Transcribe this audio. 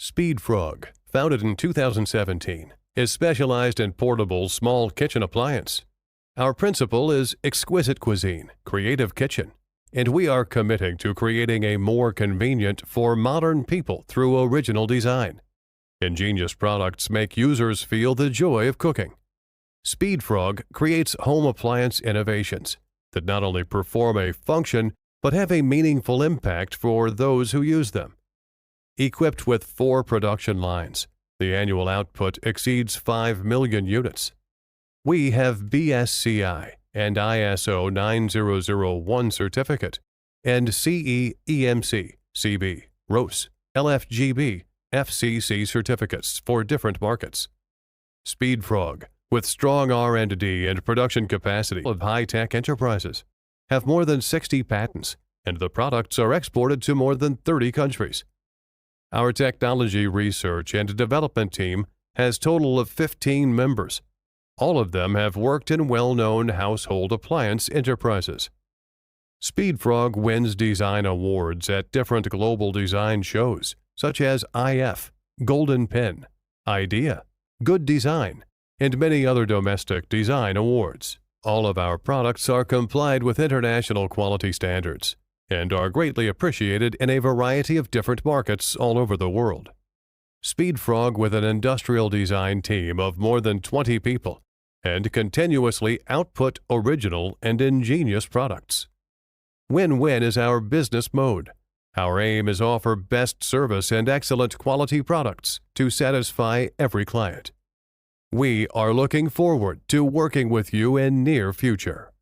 Speedfrog, founded in 2017, is specialized in portable small kitchen appliance. Our principle is exquisite cuisine, creative kitchen, and we are committing to creating a more convenient for modern people through original design. Ingenious products make users feel the joy of cooking. Speedfrog creates home appliance innovations that not only perform a function but have a meaningful impact for those who use them. Equipped with 4 production lines, the annual output exceeds 5 million units. We have BSCI and ISO 9001 certificate and CE EMC, CB, ROS, LFGB, FCC certificates for different markets. Speedfrog, with strong R&D and production capacity of high-tech enterprises, have more than 60 patents, and the products are exported to more than 30 countries. Our technology research and development team has a total of 15 members. All of them have worked in well-known household appliance enterprises. Speedfrog wins design awards at different global design shows, such as IF, Golden Pen, IDEA, Good Design, and many other domestic design awards. All of our products are complied with international quality standards and are greatly appreciated in a variety of different markets all over the world. Speedfrog, with an industrial design team of more than 20 people, and continuously output original and ingenious products. Win-win is our business mode. Our aim is offer best service and excellent quality products to satisfy every client. We are looking forward to working with you in near future.